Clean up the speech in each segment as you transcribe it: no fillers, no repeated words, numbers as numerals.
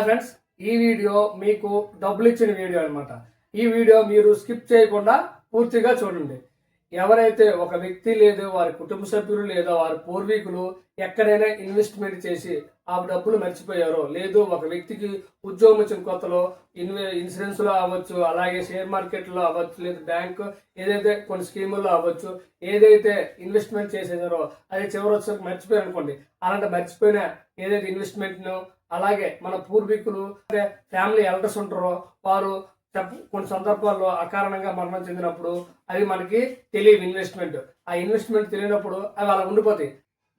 Friends, ఈ video మీకు డబ్బులు ఇచ్చిన వీడియో అనమాట. ఈ వీడియో మీరు స్కిప్ చేయకుండా పూర్తిగా చూడండి. ఎవరైతే ఒక వ్యక్తి లేదు వారి కుటుంబ సభ్యులు లేదా వారి పూర్వీకులు ఎక్కడైనా ఇన్వెస్ట్మెంట్ చేసి ఆ డబ్బులు మర్చిపోయారో, లేదు ఒక వ్యక్తికి ఉద్యోగం వచ్చిన కొత్తలో ఇన్సూరెన్స్ లో అవ్వచ్చు, అలాగే షేర్ మార్కెట్ లో అవ్వచ్చు, లేదు బ్యాంక్ ఏదైతే కొన్ని స్కీముల్లో అవ్వచ్చు, ఏదైతే ఇన్వెస్ట్మెంట్ చేసేదారో అది చివరి వచ్చి మర్చిపోయారు అనుకోండి. అలాంటి మర్చిపోయిన ఏదైతే ఇన్వెస్ట్మెంట్ ను, అలాగే మన పూర్వీకులు ఫ్యామిలీ ఎల్డర్స్ ఉంటారో వారు కొన్ని సందర్భాల్లో అకారణంగా మరణం చెందినప్పుడు అది మనకి తెలియదు ఇన్వెస్ట్మెంట్. ఆ ఇన్వెస్ట్మెంట్ తెలియనప్పుడు అవి అలా ఉండిపోతాయి.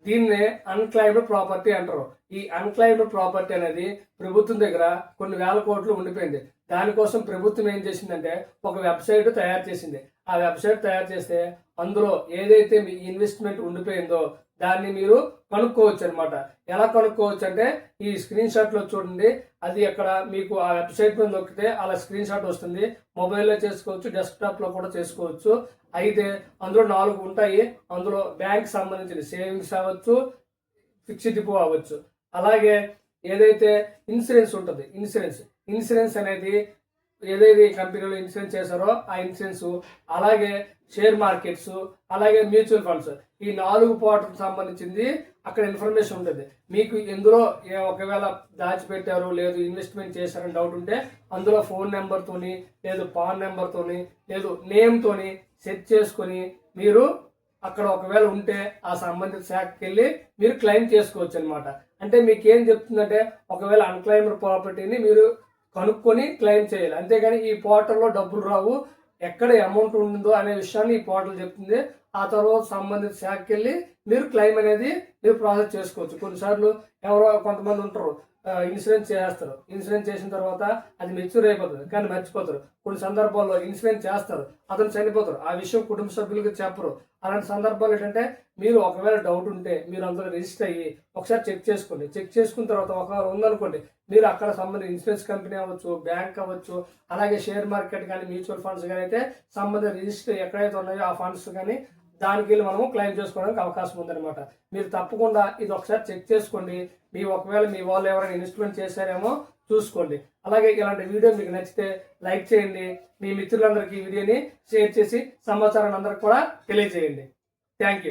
దీన్నే అన్క్లైమ్డ్ ప్రాపర్టీ అంటారు. ఈ అన్క్లైమ్డ్ ప్రాపర్టీ అనేది ప్రభుత్వం దగ్గర కొన్ని వేల కోట్లు ఉండిపోయింది. దానికోసం ప్రభుత్వం ఏం చేసిందంటే ఒక వెబ్సైట్ తయారు చేసింది. ఆ వెబ్సైట్ తయారు చేస్తే అందులో ఏదైతే మీ ఇన్వెస్ట్మెంట్ ఉండిపోయిందో దాన్ని మీరు కనుక్కోవచ్చు అనమాట. ఎలా కనుక్కోవచ్చు అంటే ఈ స్క్రీన్ షాట్ లో చూడండి. అది అక్కడ మీకు ఆ వెబ్సైట్ మీద నొక్కితే అలా స్క్రీన్ షాట్ వస్తుంది. మొబైల్లో చేసుకోవచ్చు, డెస్క్టాప్ లో కూడా చేసుకోవచ్చు. అయితే అందులో 4 ఉంటాయి. అందులో బ్యాంక్ సంబంధించిన సేవింగ్స్ అవ్వచ్చు, ఫిక్స్డ్ డిపో అవ్వచ్చు, అలాగే ఏదైతే ఇన్సూరెన్స్ ఉంటుంది, ఇన్సూరెన్స్ అనేది ఏదైతే కంపెనీలో ఇన్సూరెన్స్ చేశారో ఆ ఇన్సూరెన్స్, అలాగే షేర్ మార్కెట్స్, అలాగే మ్యూచువల్ ఫండ్స్, ఈ 4 పార్ట్లకు సంబంధించింది అక్కడ ఇన్ఫర్మేషన్ ఉంటుంది. మీకు ఇందులో ఒకవేళ దాచిపెట్టారు లేదు ఇన్వెస్ట్మెంట్ చేశారని డౌట్ ఉంటే అందులో ఫోన్ నెంబర్తోని, లేదు పాన్ నెంబర్తోని, లేదు నేమ్తోని సెట్ చేసుకొని మీరు అక్కడ ఒకవేళ ఉంటే ఆ సంబంధిత శాఖకి వెళ్ళి మీరు క్లెయిమ్ చేసుకోవచ్చు అనమాట. అంటే మీకేం చెప్తుందంటే ఒకవేళ అన్క్లైమ్డ్ ప్రాపర్టీని మీరు కనుక్కొని క్లెయిమ్ చేయాలి. అంతేగాని ఈ పోర్టల్లో డబ్బులు రావు, ఎక్కడ అమౌంట్ ఉందో అనే విషయాన్ని ఈ పోర్టల్ చెప్తుంది. ఆ తర్వాత సంబంధిత శాఖకి వెళ్ళి మీరు క్లెయిమ్ అనేది మీరు ప్రాసెస్ చేసుకోవచ్చు. కొన్నిసార్లు ఎవరో కొంతమంది ఉంటారు ఇన్సూరెన్స్ చేస్తారు, ఇన్సూరెన్స్ చేసిన తర్వాత అది మెచ్యూర్ అయిపోతుంది కానీ మర్చిపోతారు. కొన్ని సందర్భాల్లో ఇన్సూరెన్స్ చేస్తారు, అతను చనిపోతారు, ఆ విషయం కుటుంబ సభ్యులకు చెప్పరు. అలాంటి సందర్భాలు ఏంటంటే మీరు ఒకవేళ డౌట్ ఉంటే మీరు అందులో రిజిస్టర్ అయ్యి ఒకసారి చెక్ చేసుకోండి. చెక్ చేసుకున్న తర్వాత ఒకవేళ ఉందనుకోండి మీరు అక్కడ సంబంధించిన ఇన్సూరెన్స్ కంపెనీ అవ్వచ్చు, బ్యాంక్ అవ్వచ్చు, అలాగే షేర్ మార్కెట్ కానీ మ్యూచువల్ ఫండ్స్ కానీ అయితే సంబంధిత రిజిస్టర్ ఎక్కడైతే ఉన్నాయో ఆ ఫండ్స్ కానీ దానికి వెళ్ళి మనము క్లెయిమ్ చేసుకోవడానికి అవకాశం ఉందన్నమాట. మీరు తప్పకుండా ఇది ఒకసారి చెక్ చేసుకోండి. ఒకవేళ మీ వాళ్ళు ఎవరైనా ఇన్వెస్ట్మెంట్ చేశారేమో చూసుకోండి. అలాగే ఇలాంటి వీడియో మీకు నచ్చితే లైక్ చేయండి. మీ మిత్రులందరికీ ఈ వీడియోని షేర్ చేసి సమాచారాన్ని అందరికి కూడా తెలియజేయండి. Thank you.